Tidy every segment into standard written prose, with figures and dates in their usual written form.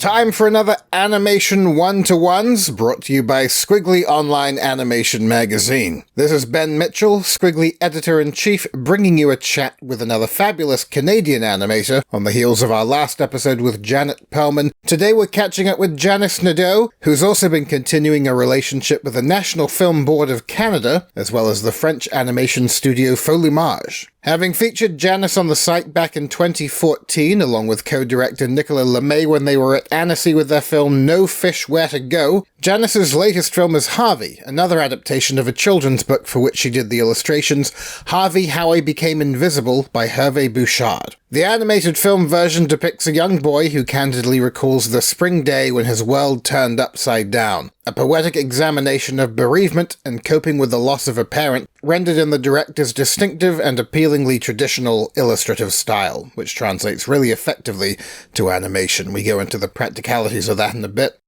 time for another Animation One-to-Ones, brought to you by Squiggly Online Animation Magazine. This is Ben Mitchell, Squiggly Editor-in-Chief, bringing you a chat with another fabulous Canadian animator on the heels of our last episode with Janet Perlman. Today we're catching up with Janice Nadeau, who's also been continuing a relationship with the National Film Board of Canada, as well as the French animation studio Folimage. Having featured Janice on the site back in 2014, along with co-director Nicolas Lemay when they were at Annecy with their film No Fish Where to Go, Janice's latest film is Harvey, another adaptation of a children's book for which she did the illustrations, Harvey, How I Became Invisible by Hervé Bouchard. The animated film version depicts a young boy who candidly recalls the spring day when his world turned upside down, a poetic examination of bereavement and coping with the loss of a parent, rendered in the director's distinctive and appealingly traditional illustrative style, which translates really effectively to animation. We go into the practicalities of that in a bit.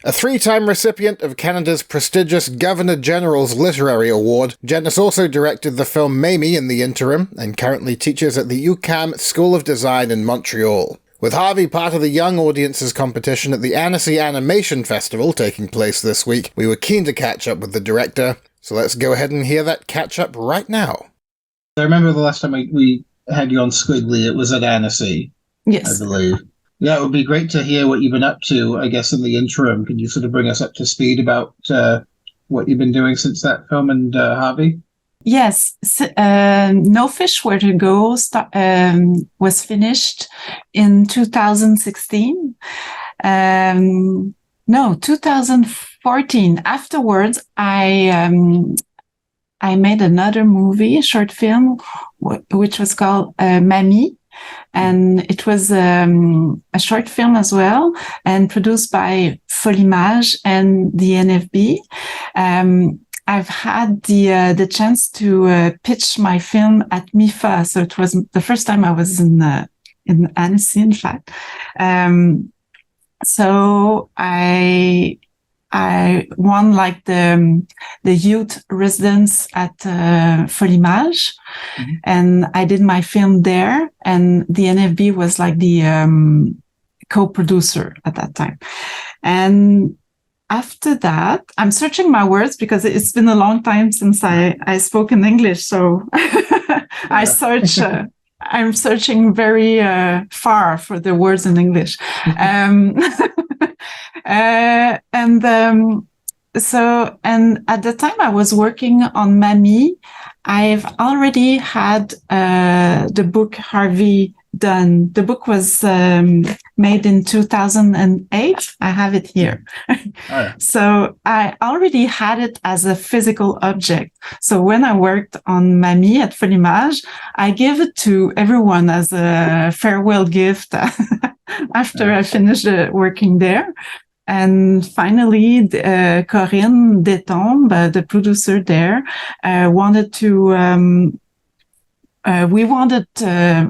A three-time recipient of Canada's prestigious Governor-General's Literary Award, Janice also directed the film Mamie in the interim, and currently teaches at the UQAM School of Design in Montreal. With Harvey part of the Young Audiences competition at the Annecy Animation Festival taking place this week, we were keen to catch up with the director, so let's go ahead and hear that catch-up right now. I remember the last time we had you on Squiggly, it was at Annecy, yes, I believe. Yeah, it would be great to hear what you've been up to, I guess, in the interim. Can you sort of bring us up to speed about what you've been doing since that film and Harvey? Yes. No Fish Where to Go was finished in 2016. 2014. Afterwards, I made another movie, a short film, which was called Mamie. And it was a short film as well, and produced by Folimage and the NFB. I've had the chance to pitch my film at MIFA, so it was the first time I was in Annecy, in fact. So I won like the youth residence at Folimage, and I did my film there, and the NFB was like the co-producer at that time. And after that, I'm searching my words because it's been a long time since I spoke in English, so I'm searching very far for the words in English. So at the time I was working on Mamie, I've already had the book Harvey done. The book was made in 2008. I have it here. So I already had it as a physical object. So when I worked on Mamie at Folimage, I gave it to everyone as a farewell gift after I finished working there. And finally, Corinne Detombe, the producer there, wanted to,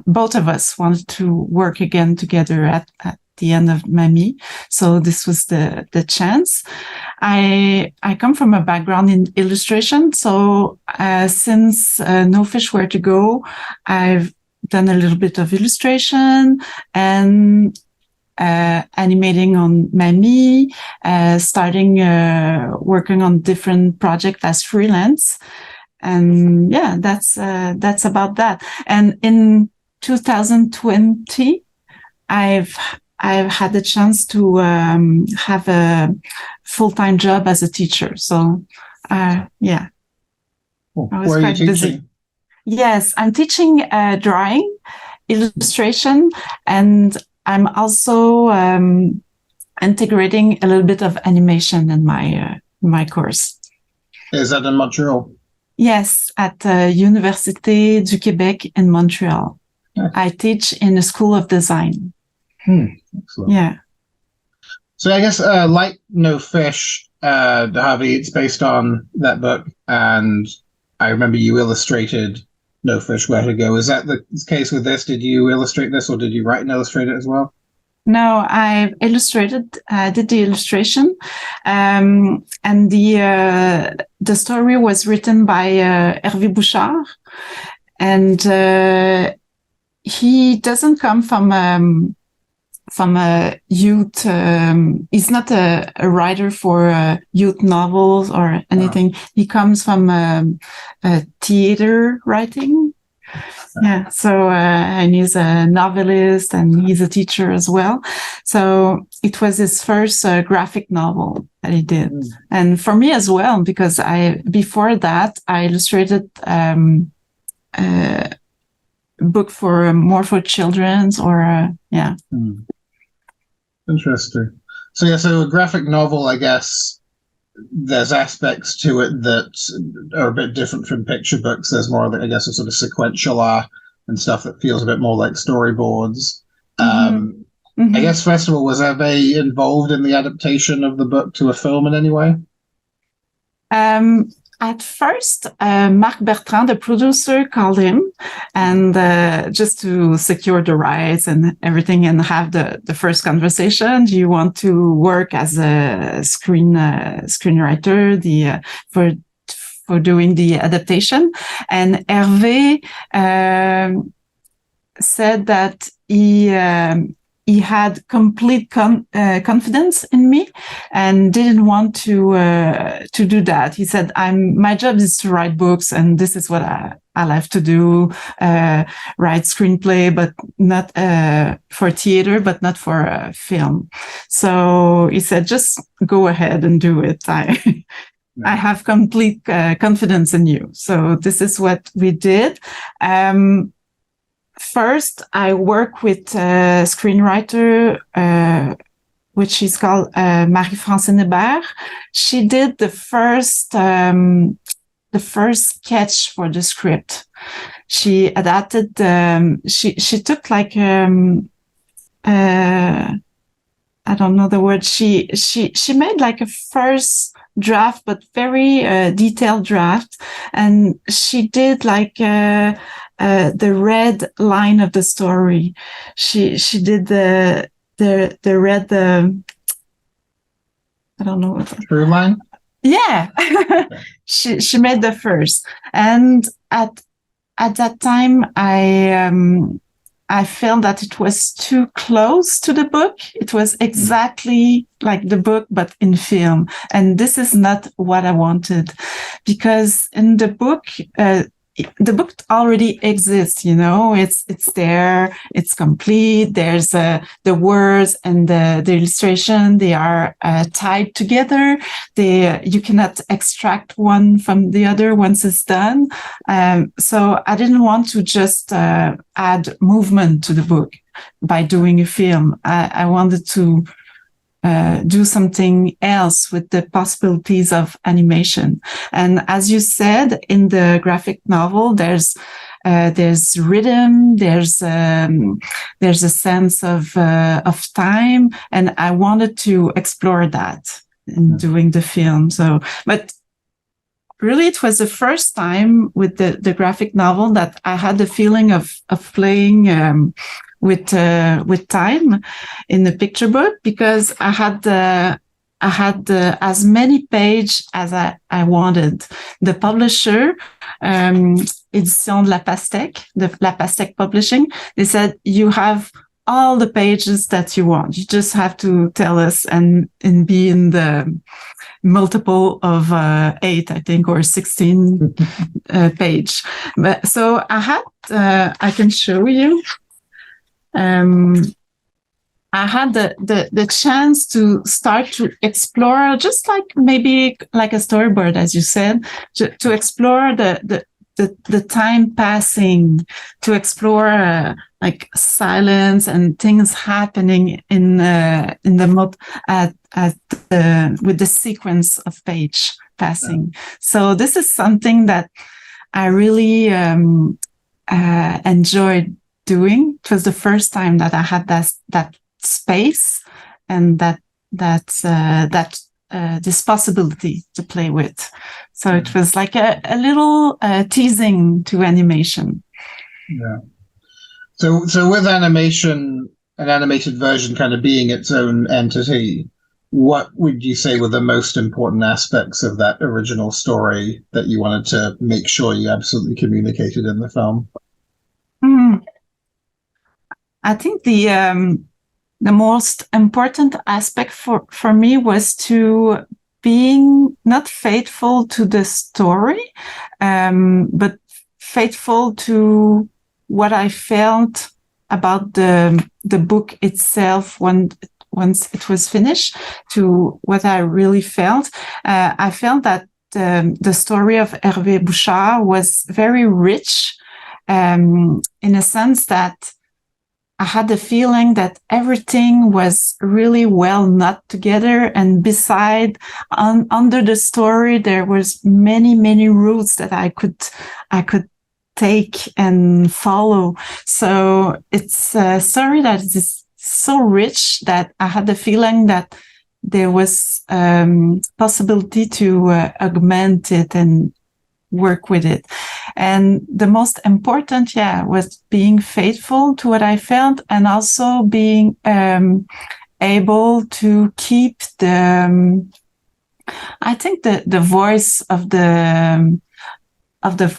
both of us wanted to work again together at the end of Mamie. So this was the chance. I come from a background in illustration. So, since No Fish Where to Go, I've done a little bit of illustration and animating on Mamie, starting working on different projects as freelance. And yeah, that's about that. And in 2020, I've had the chance to have a full-time job as a teacher. So yeah, Cool. I was Where are quite you busy. teaching? Yes, I'm teaching drawing, illustration, and I'm also integrating a little bit of animation in my course. Is that in Montreal? Yes, at Université du Québec in Montreal. Yeah. I teach in a school of design. Excellent. Yeah. So I guess like No Fish, Harvey, it's based on that book, and I remember you illustrated No Fish Where to Go. Is that the case with this? Did you illustrate this, or did you write and illustrate it as well? No, I've illustrated, did the illustration, and the story was written by Hervé Bouchard, and he doesn't come from a youth. He's not a writer for youth novels or anything. He comes from theater writing. Yeah, so and he's a novelist and he's a teacher as well. So it was his first graphic novel that he did, and for me as well, because before that I illustrated book for more for children's or Interesting. So a graphic novel, I guess there's aspects to it that are a bit different from picture books. There's more, I guess, a sort of sequential art and stuff that feels a bit more like storyboards. I guess, first of all, was Hervé involved in the adaptation of the book to a film in any way? At first, Marc Bertrand, the producer, called him and just to secure the rights and everything and have the first conversation. Do you want to work as a screenwriter for doing the adaptation? And Hervé said that he had complete confidence in me and didn't want to do that. He said, my job is to write books and this is what I like to do, write screenplay, but not for theater, but not for film. So he said, just go ahead and do it. I have complete confidence in you. So this is what we did. First, I work with a screenwriter, which is called Marie-France Hébert. She did the first sketch for the script. She adapted. She took like I don't know the word. She made like a first draft, but very detailed draft, and she did like the red line of the story. She did the red I don't know what through line. Yeah. she made the first, and at that time I felt that it was too close to the book. It was exactly like the book, but in film. And this is not what I wanted, because in the book already exists, it's there, it's complete. There's the words and the illustration, they are tied together. You cannot extract one from the other once it's done. So I didn't want to just add movement to the book by doing a film. I wanted to do something else with the possibilities of animation. And as you said, in the graphic novel, there's rhythm, there's a sense of time, and I wanted to explore that in doing the film. So, but really, it was the first time with the graphic novel that I had the feeling of playing with time in the picture book, because I had as many pages as I wanted. The publisher, Édition de la Pastèque, La Pastèque Publishing, they said, you have all the pages that you want. You just have to tell us and be in the multiple of 8, I think, or 16 page. But so I can show you. I had the chance to start to explore, just like maybe like a storyboard, as you said, to explore the time passing, to explore like silence and things happening in the with the sequence of page passing. So this is something that I really enjoyed doing. It was the first time that I had that space and this possibility to play with. So it was like a little teasing to animation. Yeah. So with animation, an animated version kind of being its own entity, what would you say were the most important aspects of that original story that you wanted to make sure you absolutely communicated in the film? I think the the most important aspect for me was to being not faithful to the story, but faithful to what I felt about the book itself once it was finished, to what I really felt. I felt that the story of Hervé Bouchard was very rich, in a sense that I had the feeling that everything was really well knit together, and under the story there was many roots that I could take and follow. So it's a story that is so rich that I had the feeling that there was possibility to augment it and work with it. And the most important, was being faithful to what I felt, and also being able to keep I think the voice of the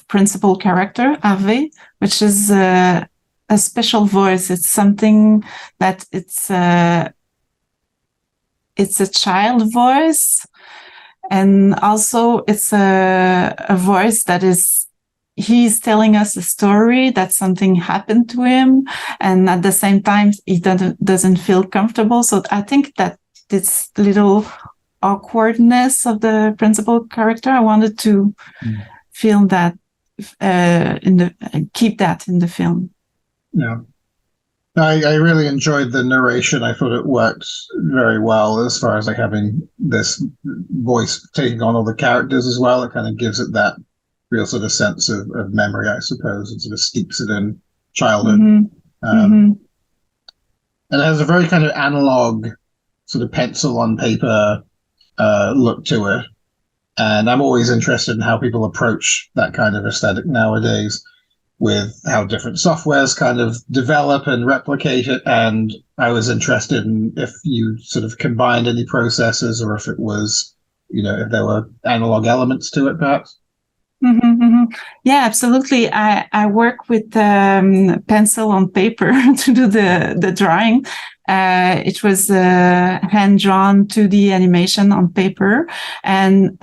principal character, Harvey, which is a special voice. It's something that it's a child voice, and also it's a voice that he's telling us a story that something happened to him, and at the same time he doesn't feel comfortable. So I think that this little awkwardness of the principal character, I wanted to feel that keep that in the film. Yeah. I really enjoyed the narration. I thought it worked very well as far as like having this voice taking on all the characters as well. It kind of gives it that real sort of sense of memory, I suppose, and sort of steeps it in childhood. And it has a very kind of analog sort of pencil on paper look to it. And I'm always interested in how people approach that kind of aesthetic nowadays, with how different softwares kind of develop and replicate it. And I was interested in if you sort of combined any processes, or if it was, if there were analog elements to it, perhaps. Yeah, absolutely. I work with pencil on paper to do the drawing. It was hand-drawn 2D animation on paper, and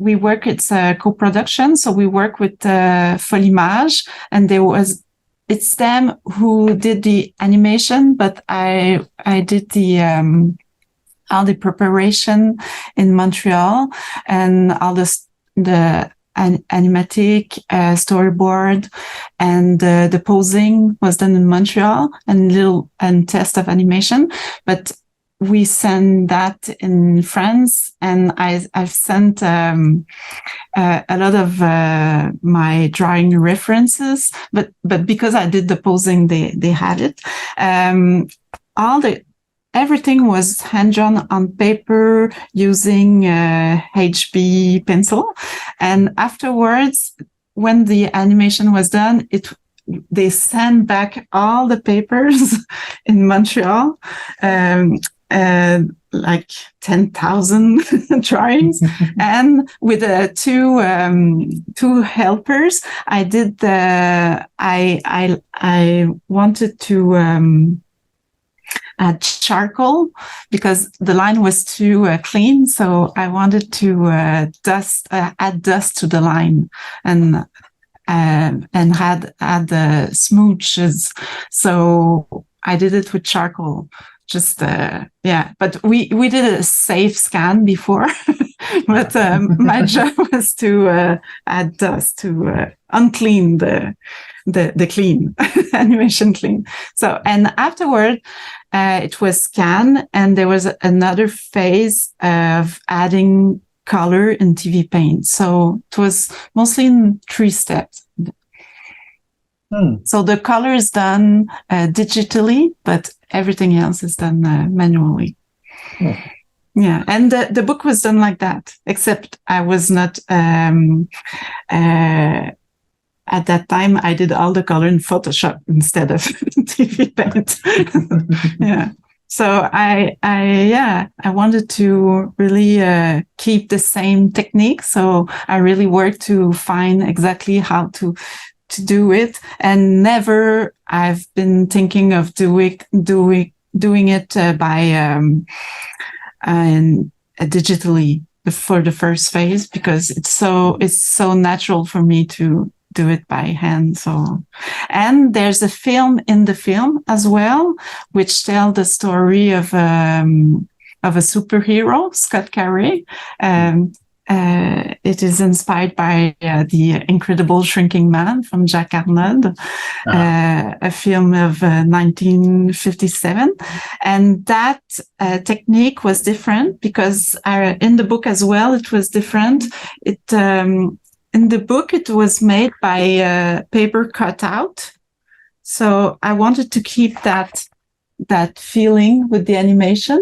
we work, it's a co-production, so we work with Folimage, and it's them who did the animation, but I did all the preparation in Montreal, and all the animatic storyboard, and the posing was done in Montreal, and test of animation. But we send that in France, and I've sent a lot of my drawing references, but because I did the posing, they had it. Everything was hand-drawn on paper using HB pencil, and afterwards, when the animation was done, they sent back all the papers in Montreal. Like 10,000 drawings, and with two helpers, I did I wanted to add charcoal because the line was too clean, so I wanted to add dust to the line, and had smooches. So I did it with charcoal. But we did a safe scan before, but my job was to add dust to unclean the clean animation clean. So, and afterward, it was scanned, and there was another phase of adding color in TV Paint. So it was mostly in 3 steps. So the color is done digitally, but everything else is done manually. Yeah, and the book was done like that, except I was not, at that time, I did all the color in Photoshop instead of TV Paint. Yeah. So I wanted to really keep the same technique. So I really worked to find exactly how to do it, and never I've been thinking of doing it digitally for the first phase, because it's so natural for me to do it by hand. So, and there's a film in the film as well, which tells the story of a superhero, Scott Carey. It is inspired by The Incredible Shrinking Man from Jack Arnold, a film of 1957. And that technique was different because in the book as well, it was different. In the book, it was made by paper cutout. So I wanted to keep that feeling with the animation.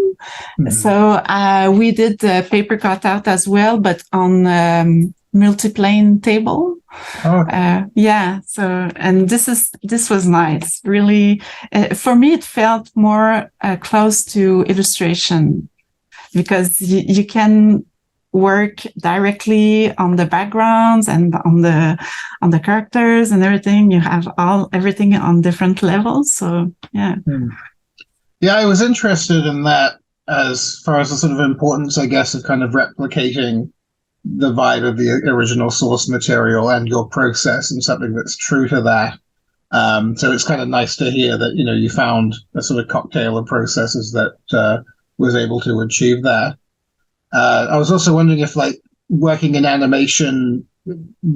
Mm-hmm. So we did the paper cutout as well, but on multiplane table. Okay. So, and this was nice. Really, for me, it felt more close to illustration, because you can work directly on the backgrounds and on the characters and everything. You have everything on different levels. So yeah. Yeah, I was interested in that as far as the sort of importance, I guess, of kind of replicating the vibe of the original source material and your process, and something that's true to that. So it's kind of nice to hear that, you found a sort of cocktail of processes that was able to achieve that. I was also wondering if, like, working in animation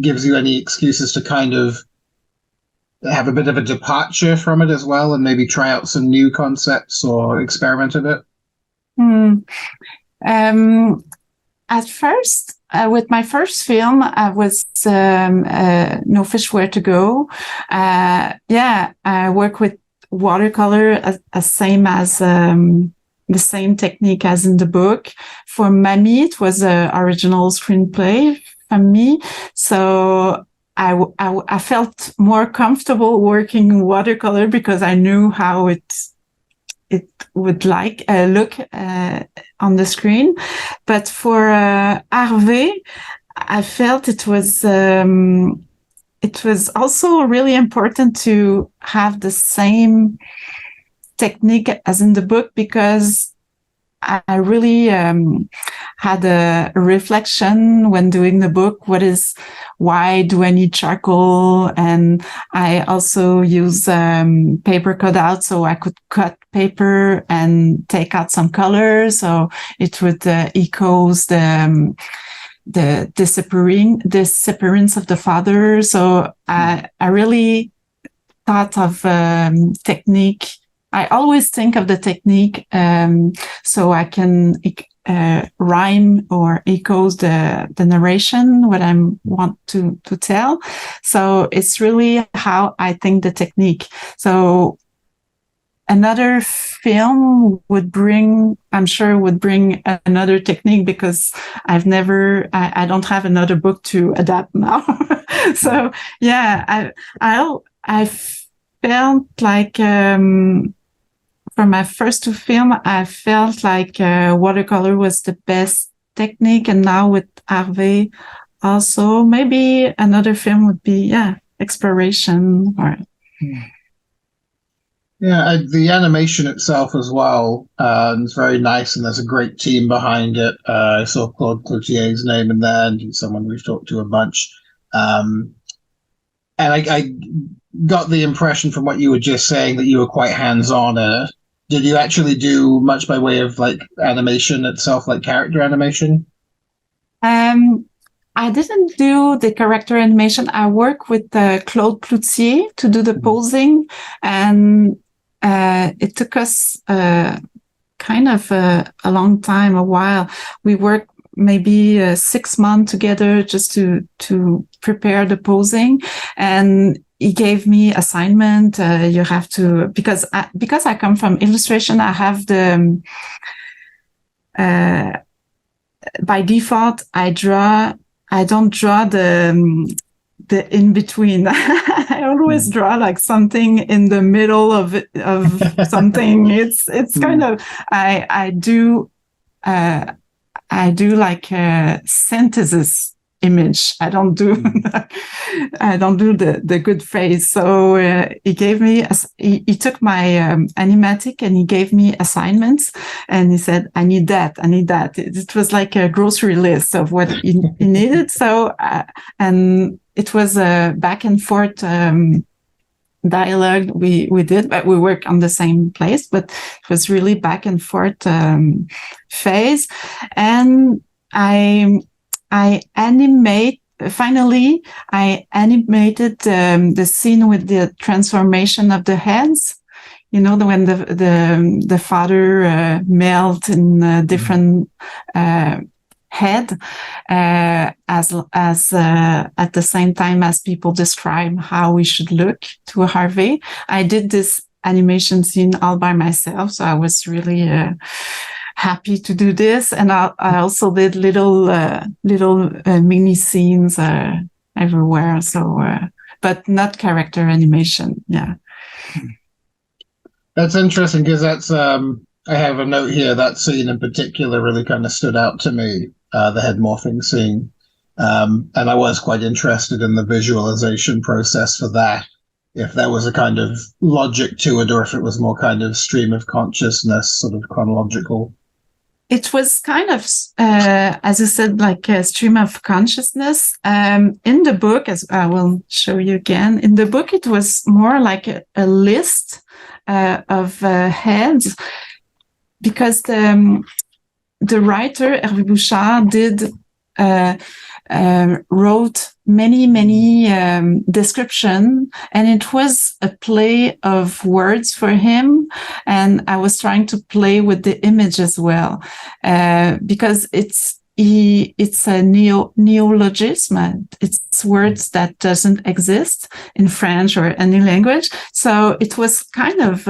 gives you any excuses to kind of have a bit of a departure from it as well, and maybe try out some new concepts or experiment a bit. At first, with my first film, I was No Fish Where to Go. I work with watercolor same as the same technique as in the book. For Mamie, it was an original screenplay from me, so I felt more comfortable working in watercolor because I knew how it would look on the screen. But for Hervé, I felt it was also really important to have the same technique as in the book, because I really had a reflection when doing the book. Why do I need charcoal? And I also use paper cutout, so I could cut paper and take out some colors, so it would echoes the disappearance of the father. So I really thought of technique. I always think of the technique so I can rhyme or echoes the narration, what I want to tell. So it's really how I think the technique. So another film would bring another technique, because I don't have another book to adapt now. So yeah, I felt like, for my first two films, I felt like watercolor was the best technique. And now with Harvey, also, maybe another film would be, exploration. Or the animation itself as well is very nice, and there's a great team behind it. I saw Claude Cloutier's name in there, and he's someone we've talked to a bunch. And I got the impression from what you were just saying that you were quite hands-on in it. Did you actually do much by way of, like, animation itself, like character animation? I didn't do the character animation. I work with Claude Cloutier to do the posing, and it took us kind of a long time, a while. We worked maybe 6 months together just to prepare the posing, and he gave me assignment. You have to, because I come from illustration, I have the by default I don't draw the in between. I always draw like something in the middle of something. It's kind of I do like synthesis image. I don't do the good face. So he gave me he took my animatic and he gave me assignments, and he said, I need that. It was like a grocery list of what he needed. So and it was a back and forth dialogue we did, but we work on the same place, but it was really back and forth phase. And I animated the scene with the transformation of the heads. You know, when the father melt in different head, as at the same time as people describe how we should look to Harvey. I did this animation scene all by myself, so I was really happy to do this. And I also did little mini scenes everywhere. So, but not character animation. Yeah. That's interesting, because that's I have a note here. That scene in particular really kind of stood out to me, the head morphing scene. And I was quite interested in the visualization process for that, if there was a kind of logic to it, or if it was more kind of stream of consciousness, sort of chronological. It was kind of, as I said, like a stream of consciousness. In the book, as I will show you again, in the book, it was more like a list of heads, because the writer Hervé Bouchard wrote many description, and it was a play of words for him. And I was trying to play with the image as well, because it's a neologism. It's words that doesn't exist in French or any language. So it was kind of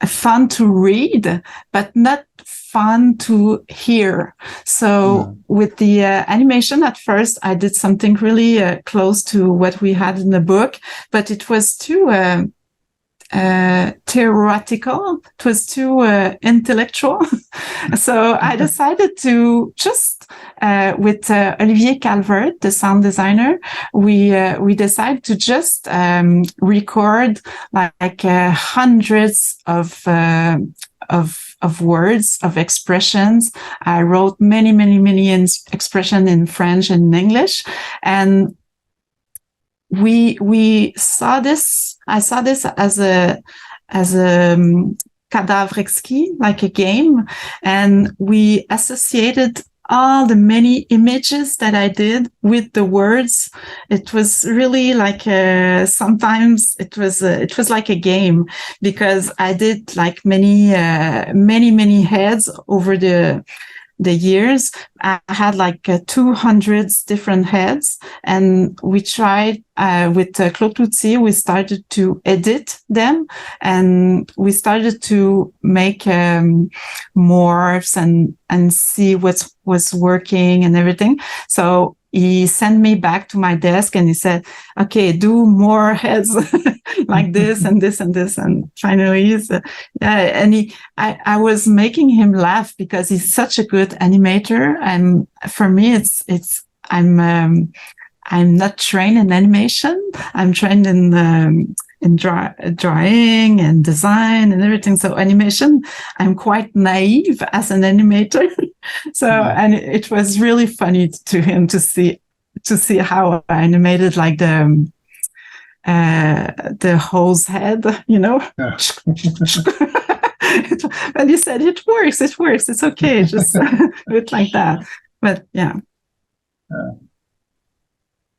fun to read, but not fun to hear. So with the animation, at first, I did something really close to what we had in the book, but it was too theoretical. It was too intellectual. So I decided to just, with Olivier Calvert, the sound designer, we decided to just record like hundreds of words, of expressions. I wrote many expressions in French and in English, and we saw this. I saw this as a cadavre exquis, like a game, and we associated all the many images that I did with the words. It was really like sometimes it was like a game, because I did like many heads over the years. I had like 200 different heads, and we tried with Claude Loutier, we started to edit them, and we started to make morphs and see what was working and everything. So he sent me back to my desk and he said, okay, do more heads like this and this and this. And finally, I was making him laugh, because he's such a good animator. And for me, I'm not trained in animation. I'm trained in drawing and design and everything. So animation, I'm quite naive as an animator. So, and it was really funny to him to see how I animated like the hose head, you know. Yeah. And he said, it works, it's okay, just do it like that. But yeah.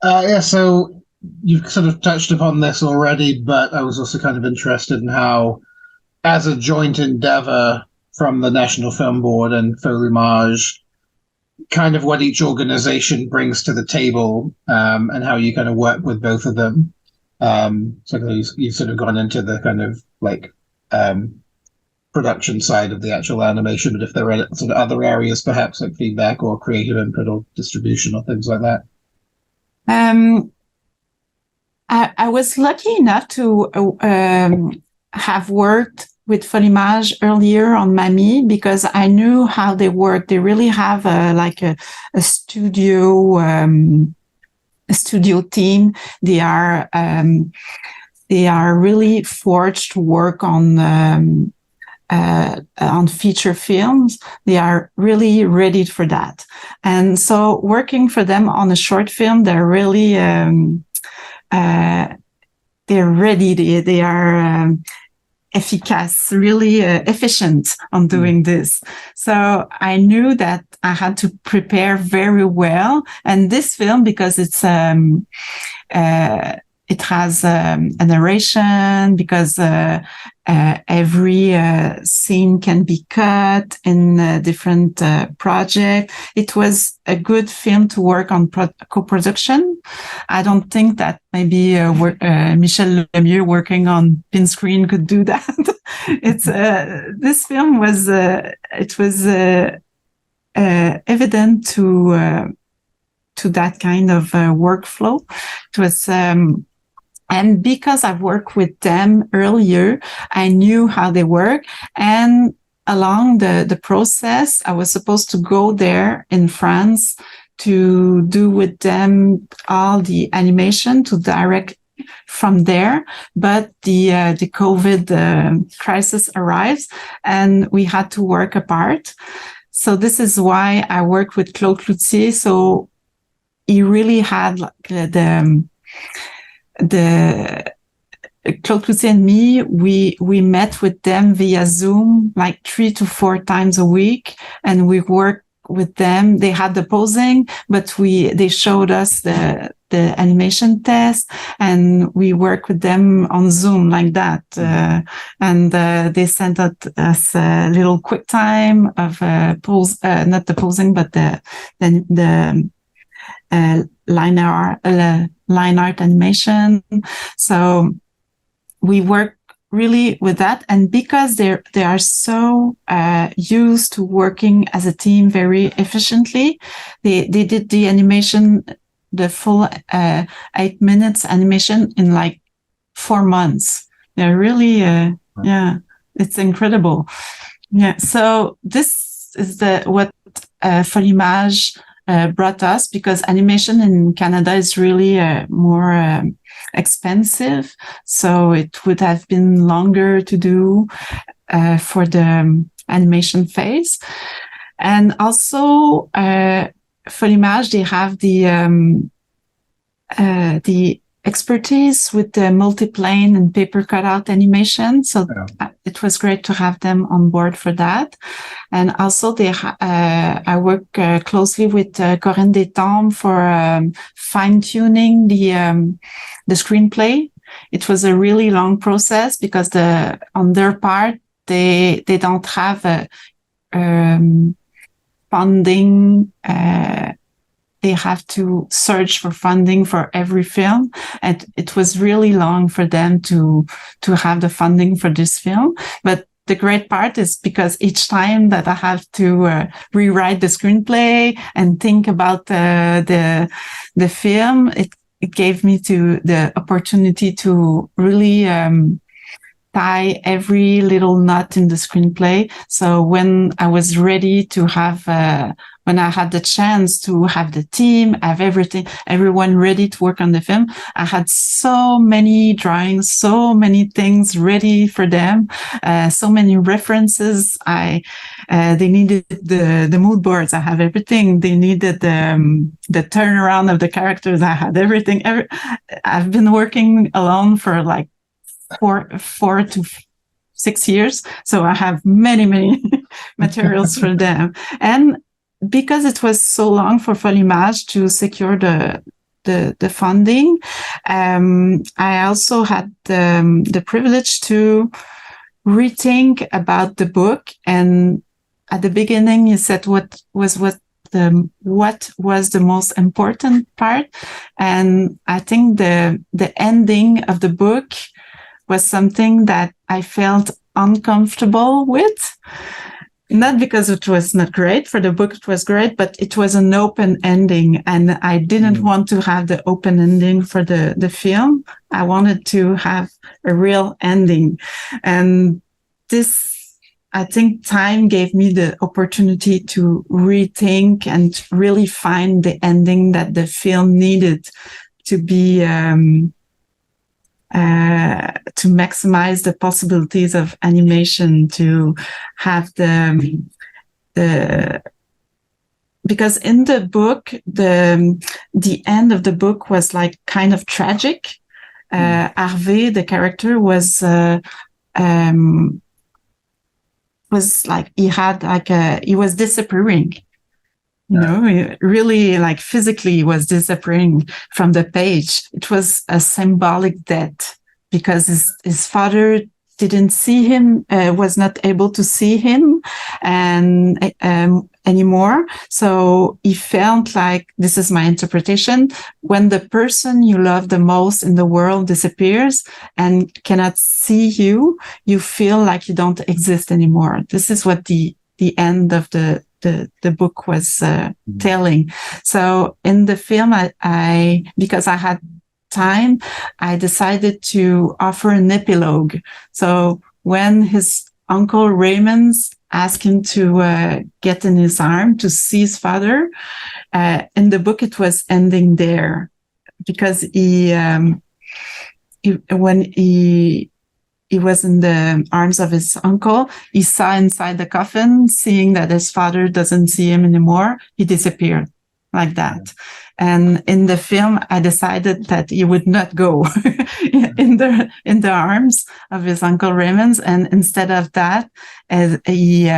Yeah, so you've sort of touched upon this already, but I was also kind of interested in how, as a joint endeavor from the National Film Board and Folimage, kind of what each organization brings to the table, and how you kind of work with both of them. So you've sort of gone into the kind of like production side of the actual animation, but if there are sort of other areas, perhaps like feedback or creative input or distribution or things like that. I was lucky enough to have worked with Folimage earlier on Mamie because I knew how they work. They really have a studio team. They are really forged to work on feature films. They are really ready for that. And so working for them on a short film, they're really they're ready. They are efficace, really efficient on doing this. So I knew that I had to prepare very well. And this film, because it has a narration, because every scene can be cut in a different project. It was a good film to work on co-production. I don't think that maybe Michel Lemieux working on pin screen could do that. This film was evident to that kind of workflow. It was. And because I've worked with them earlier, I knew how they work. And along the process, I was supposed to go there in France to do with them all the animation to direct from there. But the COVID crisis arrives and we had to work apart. So this is why I worked with Claude Cloutier. So he really had Claude Cloutier and me, we met with them via Zoom like 3 to 4 times a week, and we worked with them. They had the posing, but they showed us the animation test, and we worked with them on Zoom like that. And they sent us a little quick time of not the posing, but the line art animation. So we work really with that. And because they are so used to working as a team very efficiently, they did the animation, the full 8 minutes animation in like 4 months. They're really, it's incredible. Yeah. So this is what Folimage brought us, because animation in Canada is really more expensive. So it would have been longer to do for the animation phase. And also, Folimage, they have the expertise with the multiplane and paper cutout animation. So it was great to have them on board for that. And also I work closely with Corinne Détombe for fine-tuning the screenplay. It was a really long process because on their part, they don't have a funding, they have to search for funding for every film. And it was really long for them to have the funding for this film. But the great part is because each time that I have to rewrite the screenplay and think about the film, it gave me the opportunity to really tie every little knot in the screenplay. So when I was ready to have when I had the chance to have the team, have everyone ready to work on the film, I had so many drawings, so many things ready for them, so many references. They needed the mood boards. I have everything. They needed the turnaround of the characters. I had everything. I've been working alone for like 4 to 6 years. So I have many materials for them. And because it was so long for Folimage to secure the funding, I also had the privilege to rethink about the book. And at the beginning, you said what was the most important part, and I think the ending of the book was something that I felt uncomfortable with. Not because it was not great. For the book, it was great, but it was an open ending. And I didn't want to have the open ending for the film. I wanted to have a real ending. And this, I think time gave me the opportunity to rethink and really find the ending that the film needed to be, to maximize the possibilities of animation, to have because in the book, the end of the book was like kind of tragic. Hervé, the character, was like, he was disappearing. You know, he really, like, physically was disappearing from the page. It was a symbolic death because his father didn't see him, was not able to see him and anymore. So he felt like, this is my interpretation, when the person you love the most in the world disappears and cannot see you, you feel like you don't exist anymore. This is what the end of the book was telling. So in the film, I because I had time, I decided to offer an epilogue. So when his uncle Raymond asked him to get in his arm to see his father, in the book it was ending there, because when he was in the arms of his uncle, he saw inside the coffin, seeing that his father doesn't see him anymore, he disappeared like that. And in the film, I decided that he would not go in the arms of his uncle Raymond, and instead of that, he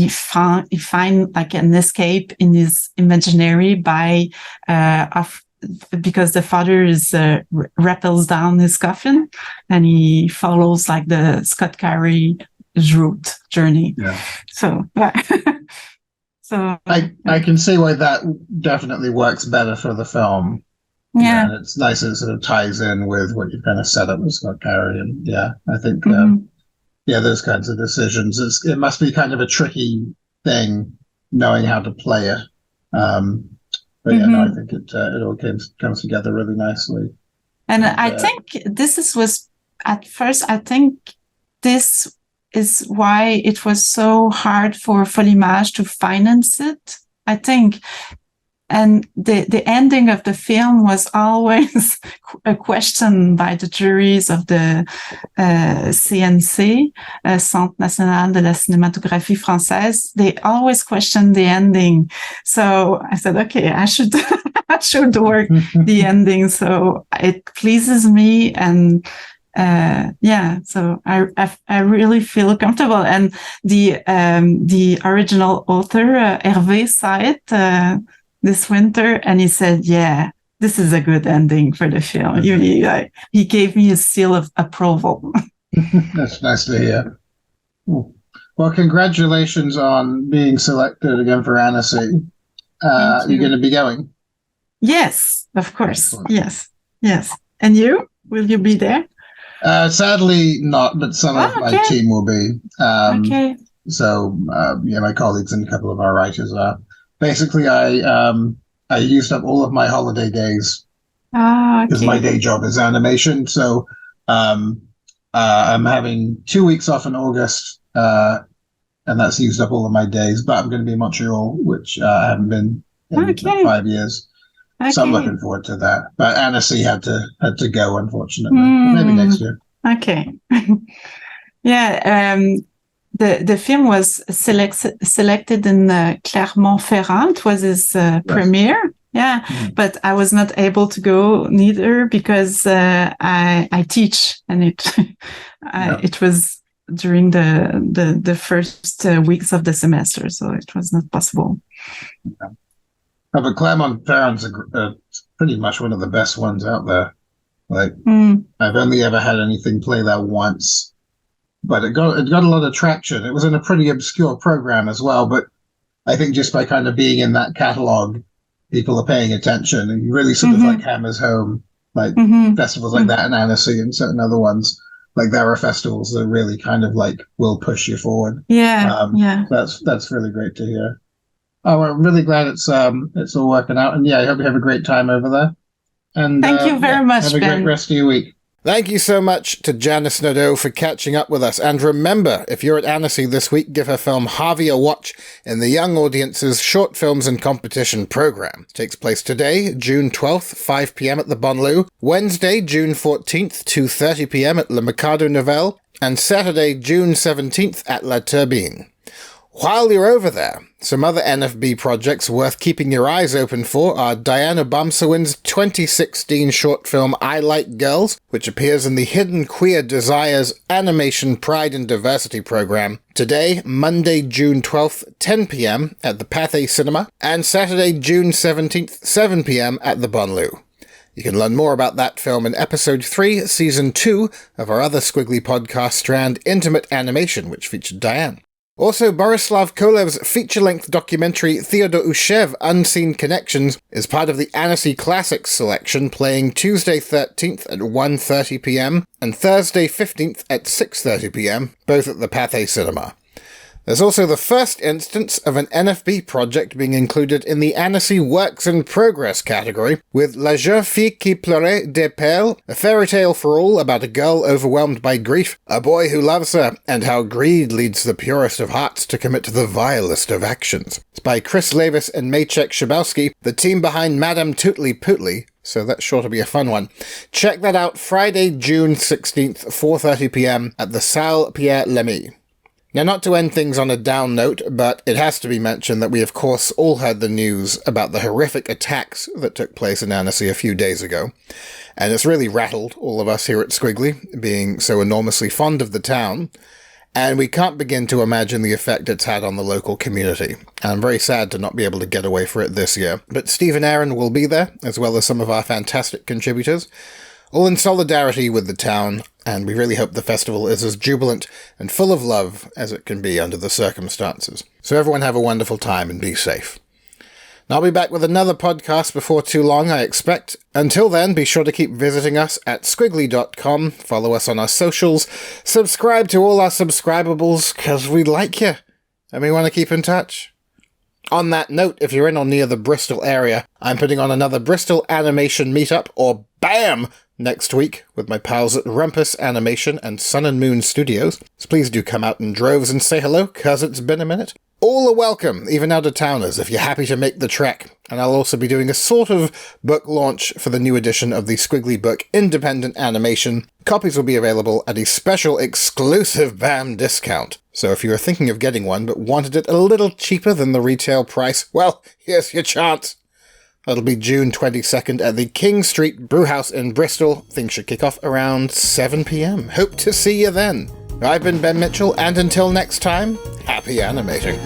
find like an escape in his imaginary by because the father is rappels down his coffin, and he follows like the Scott Carey's route journey. Yeah. So. So I can see why that definitely works better for the film. Yeah. And it's nice that it sort of ties in with what you've kind of set up with Scott Carey. And yeah, I think, those kinds of decisions, it must be kind of a tricky thing knowing how to play it. But I think it all comes together really nicely. And I think was at first, I think this is why it was so hard for Folimage to finance it, I think. And the ending of the film was always a question by the juries of the CNC, Centre National de la Cinématographie Française. They always questioned the ending. So I said, okay, I should I should work the ending. So it pleases me, and so I really feel comfortable. And the original author, Hervé, saw it this winter, and he said, yeah, this is a good ending for the film. He gave me a seal of approval. That's nice to hear. Well, congratulations on being selected again for Annecy. You're going to be going? Yes, of course. Excellent. Yes. And you? Will you be there? Sadly not, but some of my team will be. Okay. So, my colleagues and a couple of our writers are. Basically, I used up all of my holiday days because my day job is animation. So I'm having 2 weeks off in August, and that's used up all of my days. But I'm going to be in Montreal, which I haven't been in about 5 years. Okay. So I'm looking forward to that. But Annecy had to go, unfortunately. Maybe next year. Okay. The film was selected in Clermont-Ferrand. It was his premiere. Yeah, but I was not able to go neither because I teach, and it was during the first weeks of the semester, so it was not possible. Yeah. But Clermont-Ferrand's pretty much one of the best ones out there. Like, I've only ever had anything play that once. But it got a lot of traction. It was in a pretty obscure program as well, but I think just by kind of being in that catalog, people are paying attention, and you really sort of like hammers home like festivals like that in Annecy and certain other ones. Like there are festivals that really kind of like will push you forward. That's really great to hear. Oh, I'm really glad it's all working out, and I hope you have a great time over there. And thank you very much, have a great rest of your week. Thank you so much to Janice Nadeau for catching up with us. And remember, if you're at Annecy this week, give her film Harvey a watch in the Young Audience's Short Films and Competition program. It takes place today, June 12th, 5 p.m. at the Bonlou, Wednesday, June 14th, 2:30 p.m. at Le Mercado Nouvelle, and Saturday, June 17th at La Turbine. While you're over there, some other NFB projects worth keeping your eyes open for are Diana Bomsawin's 2016 short film I Like Girls, which appears in the Hidden Queer Desires Animation Pride and Diversity program today, Monday, June 12th, 10 p.m. at the Pathé Cinema, and Saturday, June 17th, 7 p.m. at the Bonlou. You can learn more about that film in Episode 3, Season 2 of our other Squiggly podcast strand, Intimate Animation, which featured Diane. Also, Borislav Kolev's feature-length documentary Theodor Ushev, Unseen Connections, is part of the Annecy Classics selection, playing Tuesday 13th at 1:30 p.m. and Thursday 15th at 6:30 p.m., both at the Pathé Cinema. There's also the first instance of an NFB project being included in the Annecy Works in Progress category, with La Jeune Fille qui pleurait des perles, a fairy tale for all about a girl overwhelmed by grief, a boy who loves her, and how greed leads the purest of hearts to commit the vilest of actions. It's by Chris Levis and Maciek Szybowski, the team behind Madame Tootly Pootly, so that's sure to be a fun one. Check that out Friday, June 16th, 4:30 p.m. at the Salle Pierre-Lamy. Now, not to end things on a down note, but it has to be mentioned that we of course all heard the news about the horrific attacks that took place in Annecy a few days ago. And it's really rattled all of us here at Squiggly, being so enormously fond of the town. And we can't begin to imagine the effect it's had on the local community. And I'm very sad to not be able to get away for it this year. But Steve and Aaron will be there, as well as some of our fantastic contributors, all in solidarity with the town, and we really hope the festival is as jubilant and full of love as it can be under the circumstances. So everyone have a wonderful time and be safe. Now, I'll be back with another podcast before too long, I expect. Until then, be sure to keep visiting us at squiggly.com, follow us on our socials, subscribe to all our subscribables, because we like you, and we want to keep in touch. On that note, if you're in or near the Bristol area, I'm putting on another Bristol Animation Meetup, or BAM, next week with my pals at Rumpus Animation and Sun and Moon Studios. So please do come out in droves and say hello, cause it's been a minute. All are welcome, even out-of-towners, if you're happy to make the trek. And I'll also be doing a sort of book launch for the new edition of the Squiggly book Independent Animation. Copies will be available at a special exclusive BAM discount. So if you were thinking of getting one but wanted it a little cheaper than the retail price, well, here's your chance. That'll be June 22nd at the King Street Brewhouse in Bristol. Things should kick off around 7 p.m. Hope to see you then. I've been Ben Mitchell, and until next time, happy animating.